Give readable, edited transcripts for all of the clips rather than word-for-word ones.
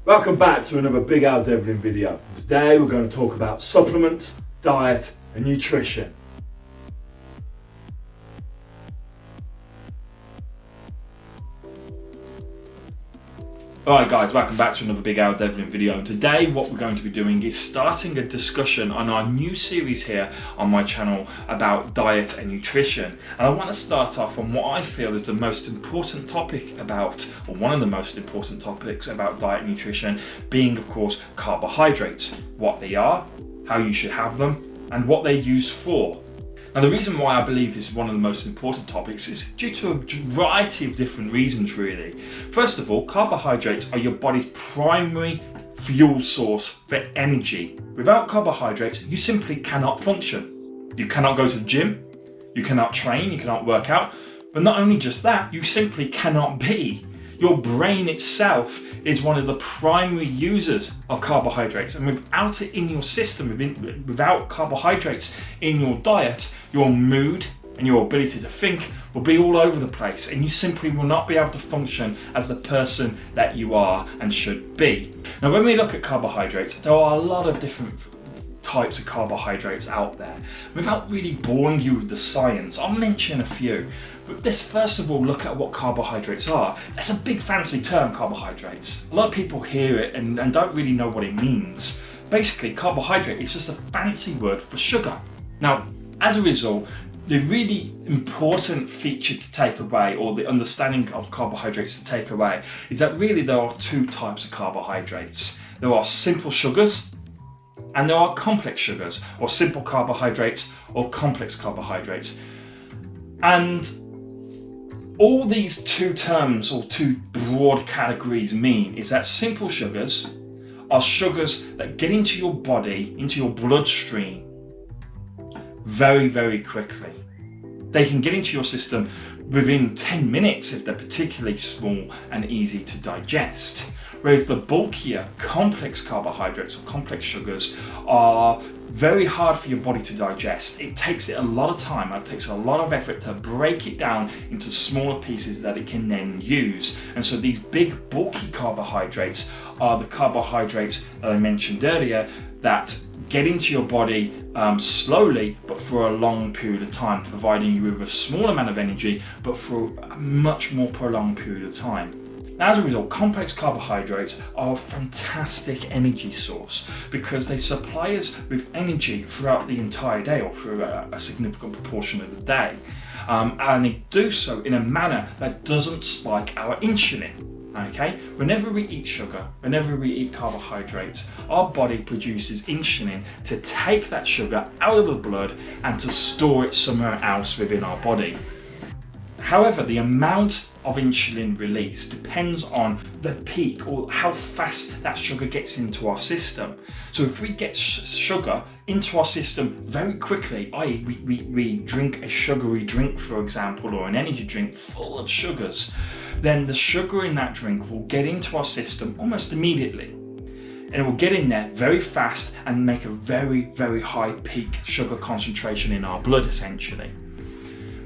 Welcome back to another Big Al Devlin video. Today we're going to talk about supplements, diet and nutrition. Alright guys, welcome back to another Big Al Devlin video, and today what we're going to be doing is starting a discussion on our new series here on my channel about diet and nutrition. And I want to start off on what I feel is the most important topic about, or one of the most important topics about diet and nutrition, being of course carbohydrates. What they are, how you should have them, and what they're used for. Now the reason why I believe this is one of the most important topics is due to a variety of different reasons really. First of all, carbohydrates are your body's primary fuel source for energy. Without carbohydrates, you simply cannot function. You cannot go to the gym, you cannot train, you cannot work out, but not only just that, you simply cannot be. Your brain itself is one of the primary users of carbohydrates, and without it in your system, without carbohydrates in your diet, your mood and your ability to think will be all over the place, and you simply will not be able to function as the person that you are and should be. Now when we look at carbohydrates, there are a lot of different types of carbohydrates out there. Without really boring you with the science, I'll mention a few. But let's first of all look at what carbohydrates are. That's a big fancy term, carbohydrates. A lot of people hear it and don't really know what it means. Basically, carbohydrate is just a fancy word for sugar. Now, as a result, the really important feature to take away, or the understanding of carbohydrates to take away, is that really there are two types of carbohydrates. There are simple sugars, and there are complex sugars, or simple carbohydrates, or complex carbohydrates. And all these two terms, or two broad categories, mean is that simple sugars are sugars that get into your body, into your bloodstream, very, very quickly. They can get into your system within 10 minutes if they're particularly small and easy to digest. Whereas the bulkier, complex carbohydrates or complex sugars are very hard for your body to digest. It takes it a lot of time, it takes a lot of effort to break it down into smaller pieces that it can then use. And so these big, bulky carbohydrates are the carbohydrates that I mentioned earlier that get into your body slowly, but for a long period of time, providing you with a small amount of energy, but for a much more prolonged period of time. Now, as a result, complex carbohydrates are a fantastic energy source because they supply us with energy throughout the entire day, or through a significant proportion of the day. And they do so in a manner that doesn't spike our insulin. Okay, whenever we eat sugar, whenever we eat carbohydrates, our body produces insulin to take that sugar out of the blood and to store it somewhere else within our body. However, the amount of insulin released depends on the peak, or how fast that sugar gets into our system. So if we get sugar into our system very quickly, i.e. we drink a sugary drink, for example, or an energy drink full of sugars, then the sugar in that drink will get into our system almost immediately. And it will get in there very fast and make a very, very high peak sugar concentration in our blood, essentially.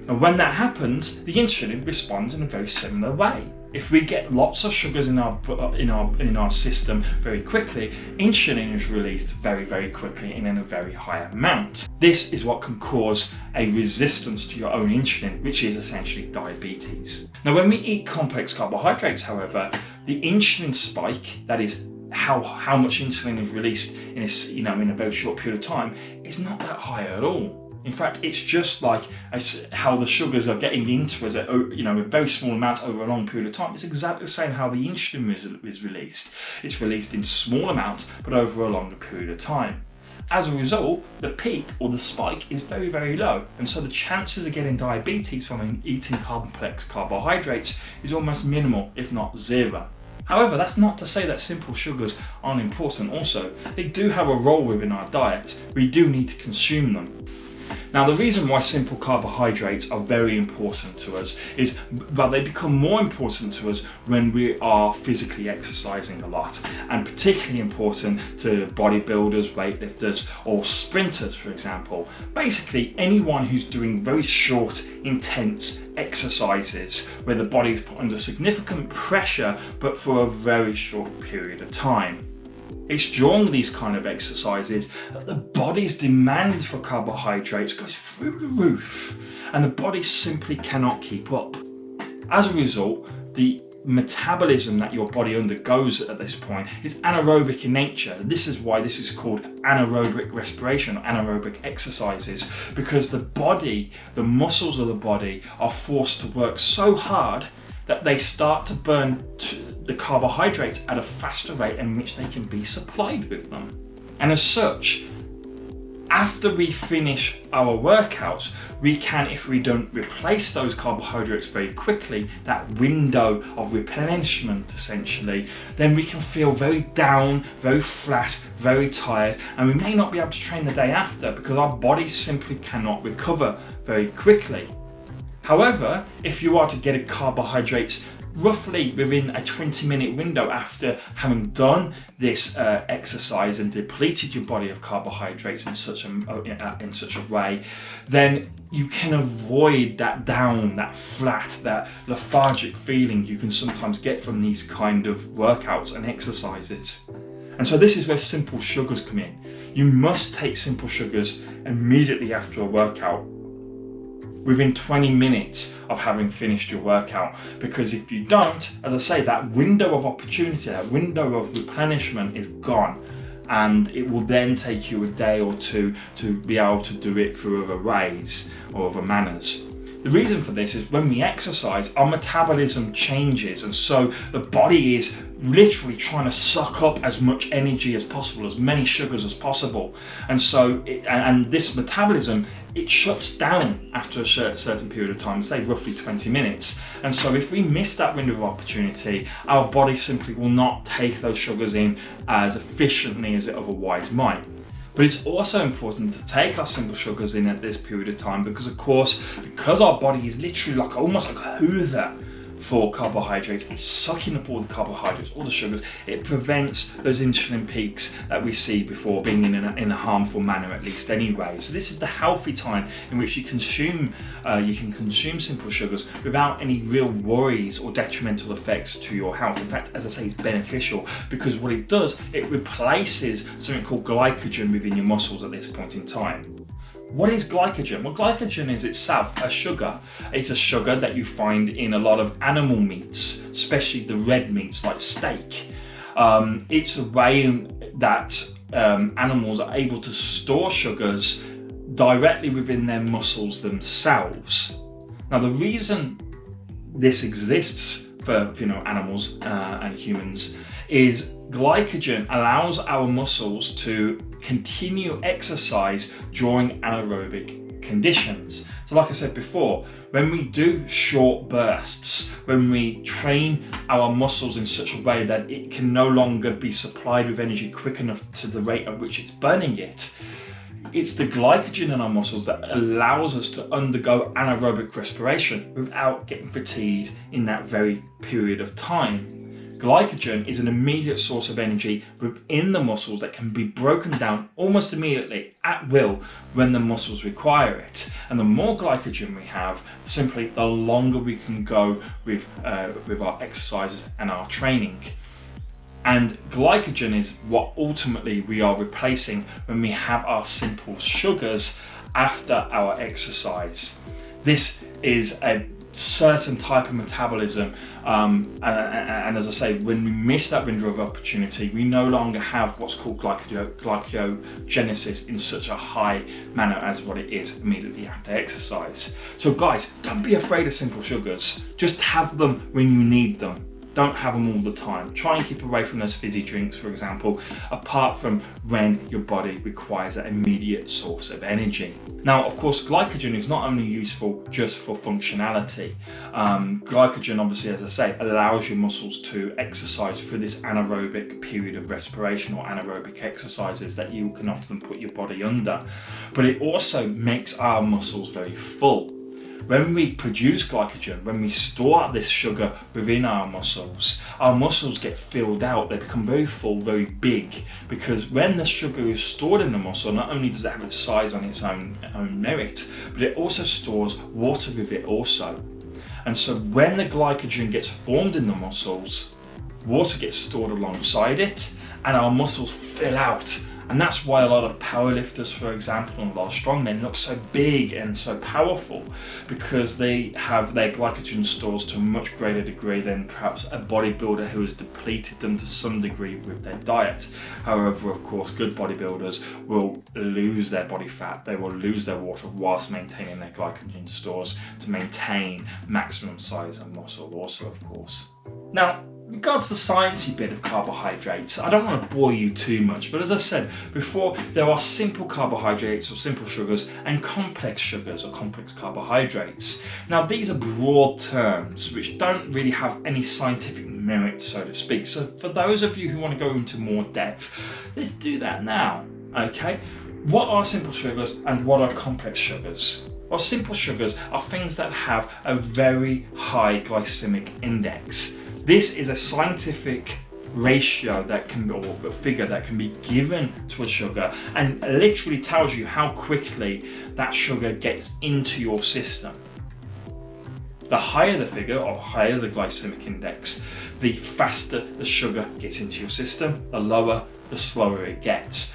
And when that happens, the insulin responds in a very similar way. If we get lots of sugars in our system very quickly, insulin is released very, very quickly and in a very high amount. This is what can cause a resistance to your own insulin, which is essentially diabetes. Now, when we eat complex carbohydrates, however, the insulin spike, that is how much insulin is released in a very short period of time, is not that high at all. In fact, it's just like how the sugars are getting into us, a very small amount over a long period of time. It's exactly the same how the insulin is released. It's released in small amounts, but over a longer period of time. As a result, the peak, or the spike, is very, very low. And so the chances of getting diabetes from eating complex carbohydrates is almost minimal, if not zero. However, that's not to say that simple sugars aren't important also. They do have a role within our diet. We do need to consume them. Now, the reason why simple carbohydrates are very important to us is, well, they become more important to us when we are physically exercising a lot, and particularly important to bodybuilders, weightlifters, or sprinters, for example. Basically, anyone who's doing very short, intense exercises where the body is put under significant pressure, but for a very short period of time. It's during these kind of exercises that the body's demand for carbohydrates goes through the roof, and the body simply cannot keep up. As a result, the metabolism that your body undergoes at this point is anaerobic in nature. This is why this is called anaerobic respiration, anaerobic exercises, because the body, the muscles of the body, are forced to work so hard that they start to burn the carbohydrates at a faster rate in which they can be supplied with them. And as such, after we finish our workouts, we can, if we don't replace those carbohydrates very quickly, that window of replenishment essentially, then we can feel very down, very flat, very tired, and we may not be able to train the day after because our body simply cannot recover very quickly. However, if you are to get carbohydrates roughly within a 20-minute window after having done this exercise and depleted your body of carbohydrates in such a way, then you can avoid that down, that flat, that lethargic feeling you can sometimes get from these kind of workouts and exercises. And so this is where simple sugars come in. You must take simple sugars immediately after a workout, within 20 minutes of having finished your workout, because if you don't, as I say, that window of opportunity, that window of replenishment is gone, and it will then take you a day or two to be able to do it through other ways or other manners. The reason for this is when we exercise, our metabolism changes, and so the body is literally trying to suck up as much energy as possible, as many sugars as possible. And so, this metabolism, it shuts down after a certain period of time, say roughly 20 minutes. And so if we miss that window of opportunity, our body simply will not take those sugars in as efficiently as it otherwise might. But it's also important to take our simple sugars in at this period of time because, of course, because our body is literally almost like a hoover for carbohydrates, it's sucking up all the carbohydrates, all the sugars. It prevents those insulin peaks that we see before being in a harmful manner, at least anyway. So this is the healthy time in which you can consume simple sugars without any real worries or detrimental effects to your health. In fact, as I say, it's beneficial because what it does, it replaces something called glycogen within your muscles at this point in time. What is glycogen? Well, glycogen is itself a sugar. It's a sugar that you find in a lot of animal meats, especially the red meats like steak. It's a way that animals are able to store sugars directly within their muscles themselves. Now, the reason this exists for animals and humans is glycogen allows our muscles to continue exercise during anaerobic conditions. So like I said before, when we do short bursts, when we train our muscles in such a way that it can no longer be supplied with energy quick enough to the rate at which it's burning it, it's the glycogen in our muscles that allows us to undergo anaerobic respiration without getting fatigued in that very period of time. Glycogen is an immediate source of energy within the muscles that can be broken down almost immediately at will when the muscles require it. And the more glycogen we have, simply the longer we can go with our exercises and our training. And glycogen is what ultimately we are replacing when we have our simple sugars after our exercise. This is a certain type of metabolism, and as I say, when we miss that window of opportunity, we no longer have what's called glycogenesis in such a high manner as what it is immediately after exercise. So guys, don't be afraid of simple sugars, just have them when you need them. Don't have them all the time. Try and keep away from those fizzy drinks, for example, apart from when your body requires an immediate source of energy. Now, of course, glycogen is not only useful just for functionality. Glycogen, obviously, as I say, allows your muscles to exercise through this anaerobic period of respiration, or anaerobic exercises that you can often put your body under. But it also makes our muscles very full. When we produce glycogen, when we store this sugar within our muscles get filled out. They become very full, very big, because when the sugar is stored in the muscle, not only does it have its size on its own merit, but it also stores water with it also. And so when the glycogen gets formed in the muscles, water gets stored alongside it, and our muscles fill out. And that's why a lot of powerlifters, for example, and a lot of strongmen look so big and so powerful, because they have their glycogen stores to a much greater degree than perhaps a bodybuilder who has depleted them to some degree with their diet. However, of course, good bodybuilders will lose their body fat, they will lose their water whilst maintaining their glycogen stores to maintain maximum size and muscle also, of course. Now, regards the sciencey bit of carbohydrates, I don't want to bore you too much, but as I said before, there are simple carbohydrates or simple sugars and complex sugars or complex carbohydrates. Now, these are broad terms which don't really have any scientific merit, so to speak. So for those of you who want to go into more depth, let's do that now, okay? What are simple sugars and what are complex sugars? Well, simple sugars are things that have a very high glycemic index. This is a scientific ratio that can, or a figure that can be given to a sugar, and literally tells you how quickly that sugar gets into your system. The higher the figure, or higher the glycemic index, the faster the sugar gets into your system, the lower, the slower it gets.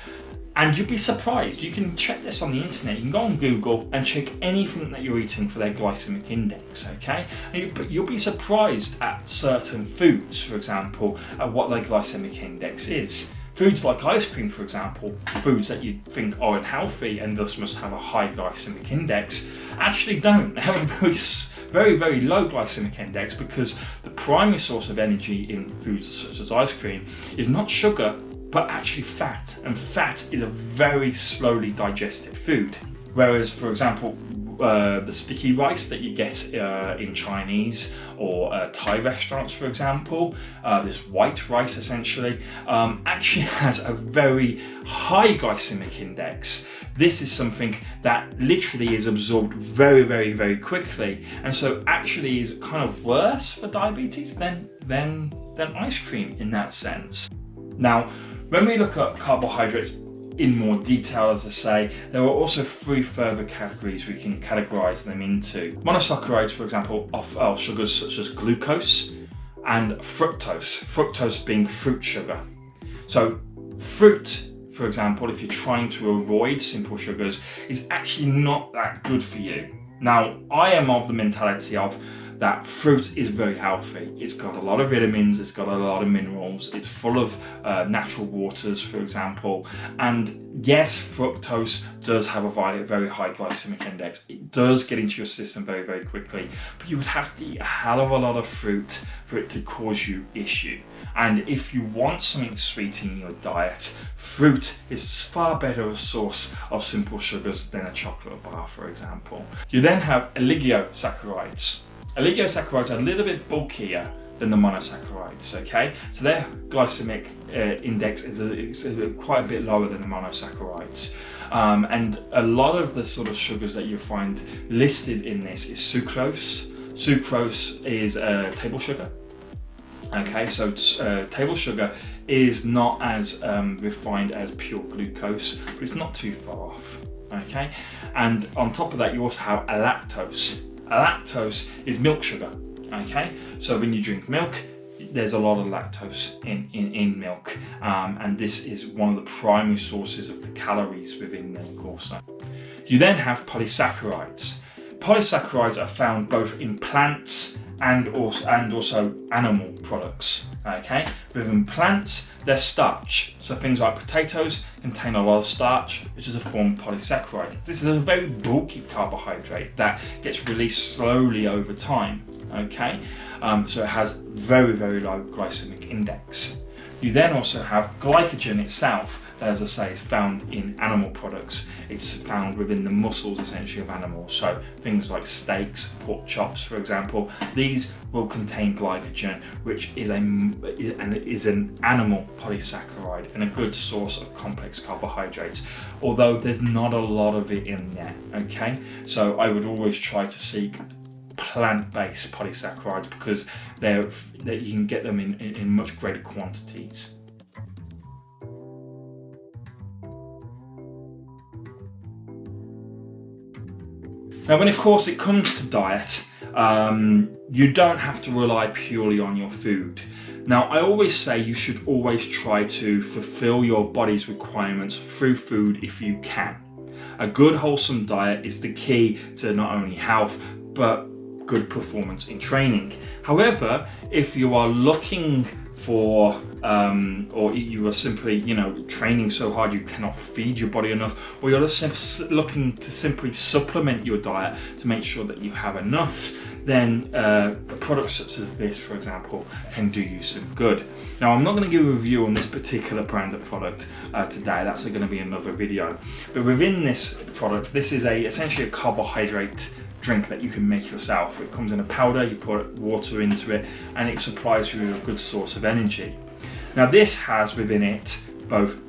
And you'd be surprised, you can check this on the internet, you can go on Google and check anything that you're eating for their glycemic index, okay? And you'll be surprised at certain foods, for example, at what their glycemic index is. Foods like ice cream, for example, foods that you think are unhealthy and thus must have a high glycemic index, actually don't. They have a very, very low glycemic index, because the primary source of energy in foods such as ice cream is not sugar, but actually fat, and fat is a very slowly digested food. Whereas, for example, the sticky rice that you get in Chinese or Thai restaurants, for example, this white rice essentially, actually has a very high glycemic index. This is something that literally is absorbed very, very, very quickly, and so actually is kind of worse for diabetes than ice cream in that sense. Now, when we look at carbohydrates in more detail, as I say, there are also three further categories we can categorize them into. Monosaccharides, for example, are sugars such as glucose and fructose, fructose being fruit sugar. So fruit, for example, if you're trying to avoid simple sugars, is actually not that good for you. Now, I am of the mentality of that fruit is very healthy. It's got a lot of vitamins, it's got a lot of minerals, it's full of natural waters, for example. And yes, fructose does have a very high glycemic index. It does get into your system very, very quickly, but you would have to eat a hell of a lot of fruit for it to cause you issue. And if you want something sweet in your diet, fruit is far better a source of simple sugars than a chocolate bar, for example. You then have oligosaccharides. Oligosaccharides are a little bit bulkier than the monosaccharides, okay? So their glycemic index is quite a bit lower than the monosaccharides. And a lot of the sort of sugars that you find listed in this is sucrose. Sucrose is table sugar. Okay, so table sugar is not as refined as pure glucose, but it's not too far off, okay? And on top of that, you also have lactose. Lactose is milk sugar, okay? So when you drink milk, there's a lot of lactose in milk, and this is one of the primary sources of the calories within milk also. You then have polysaccharides. Polysaccharides are found both in plants and also animal products, okay? Within plants, they're starch. So things like potatoes contain a lot of starch, which is a form of polysaccharide. This is a very bulky carbohydrate that gets released slowly over time. okay? So it has very, very low glycemic index. You then also have glycogen itself, that, as I say, is found in animal products. It's found within the muscles, essentially, of animals. So things like steaks, pork chops, for example, these will contain glycogen, which is an animal polysaccharide and a good source of complex carbohydrates, although there's not a lot of it in there, okay? So I would always try to seek plant-based polysaccharides because that you can get them in much greater quantities. Now, when of course it comes to diet, you don't have to rely purely on your food. Now, I always say you should always try to fulfill your body's requirements through food if you can. A good wholesome diet is the key to not only health, but good performance in training. However, if you are looking for or you are simply training so hard you cannot feed your body enough, or you're just looking to simply supplement your diet to make sure that you have enough, then products such as this, for example, can do you some good. Now, I'm not going to give a review on this particular brand of product today. That's going to be another video. But within this product, this is essentially a carbohydrate drink that you can make yourself. It comes in a powder, you put water into it, and it supplies you with a good source of energy. Now, this has within it both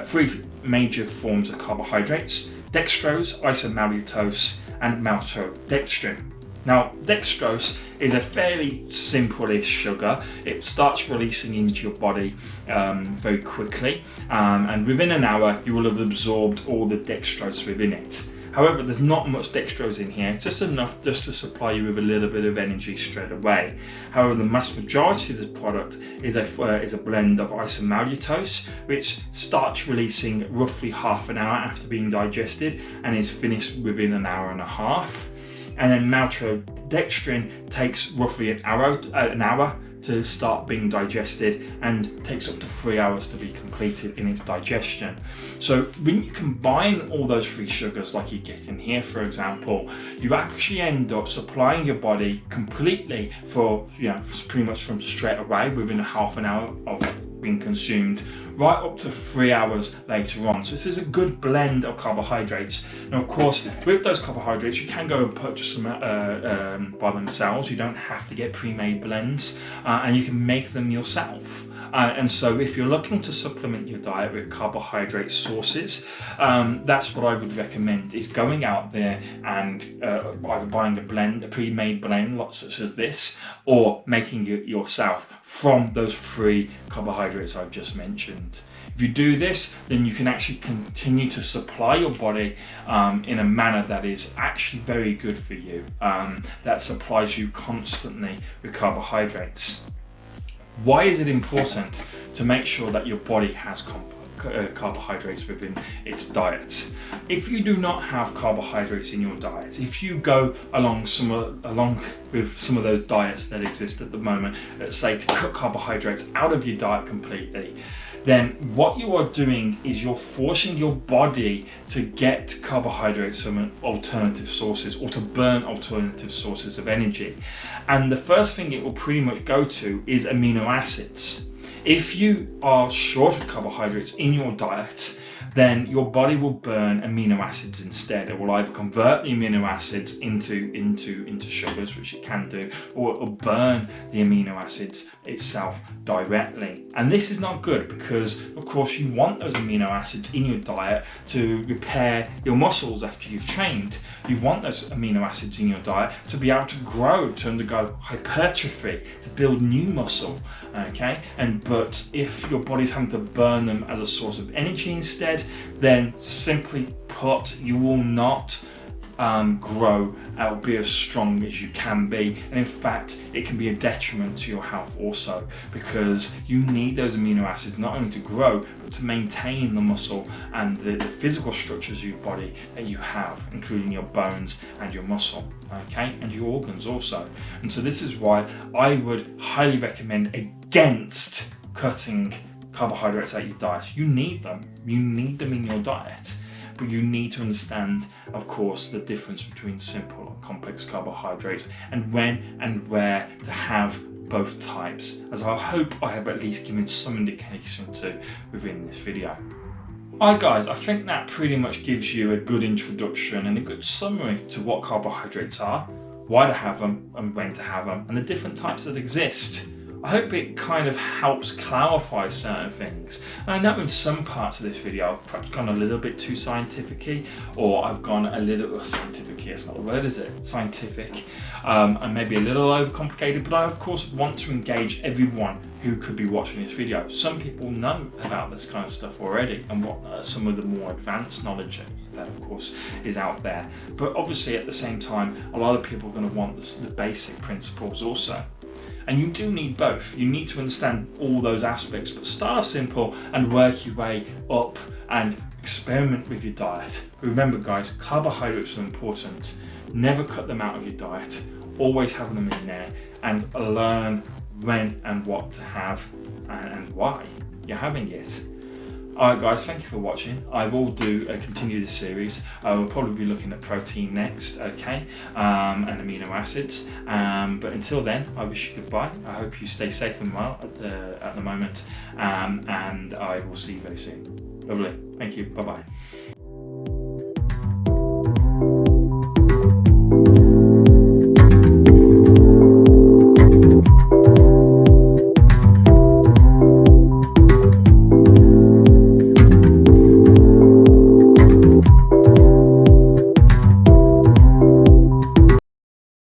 three major forms of carbohydrates: dextrose, isomaltose, and maltodextrin. Now, dextrose is a fairly simple-ish sugar. It starts releasing into your body very quickly, and within an hour you will have absorbed all the dextrose within it. However, there's not much dextrose in here. It's just enough just to supply you with a little bit of energy straight away. However, the mass majority of the product is a blend of isomaltose, which starts releasing roughly half an hour after being digested and is finished within an hour and a half. And then maltodextrin takes roughly an hour to start being digested and takes up to 3 hours to be completed in its digestion. So when you combine all those three sugars like you get in here, for example, you actually end up supplying your body completely for pretty much from straight away within a half an hour of being consumed, right up to 3 hours later on. So this is a good blend of carbohydrates. Now, of course, with those carbohydrates, you can go and purchase them by themselves. You don't have to get pre-made blends, and you can make them yourself. And so if you're looking to supplement your diet with carbohydrate sources, that's what I would recommend, is going out there and either buying a pre-made blend such as this, or making it yourself from those three carbohydrates I've just mentioned. If you do this, then you can actually continue to supply your body in a manner that is actually very good for you, that supplies you constantly with carbohydrates. Why is it important to make sure that your body has carbohydrates within its diet? If you do not have carbohydrates in your diet, if you go along with some of those diets that exist at the moment, let's say to cut carbohydrates out of your diet completely, then what you are doing is you're forcing your body to get carbohydrates from alternative sources, or to burn alternative sources of energy. And the first thing it will pretty much go to is amino acids. If you are short of carbohydrates in your diet, then your body will burn amino acids instead. It will either convert the amino acids into sugars, which it can do, or it will burn the amino acids itself directly. And this is not good because, of course, you want those amino acids in your diet to repair your muscles after you've trained. You want those amino acids in your diet to be able to grow, to undergo hypertrophy, to build new muscle, okay? But if your body's having to burn them as a source of energy instead, then simply put, you will not grow or be as strong as you can be, and in fact it can be a detriment to your health also, because you need those amino acids not only to grow but to maintain the muscle and the physical structures of your body that you have, including your bones and your muscle, okay, and your organs also. And so this is why I would highly recommend against cutting carbohydrates out of your diet. You need them in your diet. but you need to understand, of course, the difference between simple and complex carbohydrates, and when and where to have both types, as I hope I have at least given some indication to within this video. Alright guys, I think that pretty much gives you a good introduction and a good summary to what carbohydrates are, why to have them and when to have them, and the different types that exist. I hope it kind of helps clarify certain things. And I know in some parts of this video I've perhaps gone a little bit too scientific-y, or I've gone a little scientific-y, it's not the word, is it? Scientific, and maybe a little overcomplicated, but I of course want to engage everyone who could be watching this video. Some people know about this kind of stuff already and what some of the more advanced knowledge that of course is out there. But obviously at the same time, a lot of people are going to want the basic principles also. And you do need both. You need to understand all those aspects, but start off simple and work your way up and experiment with your diet. Remember guys, carbohydrates are important. Never cut them out of your diet. Always have them in there, and learn when and what to have and why you're having it. Alright guys, thank you for watching. I will continue this series. We'll probably be looking at protein next, okay, and amino acids. But until then, I wish you goodbye. I hope you stay safe and well at the moment, and I will see you very soon. Lovely. Thank you. Bye bye.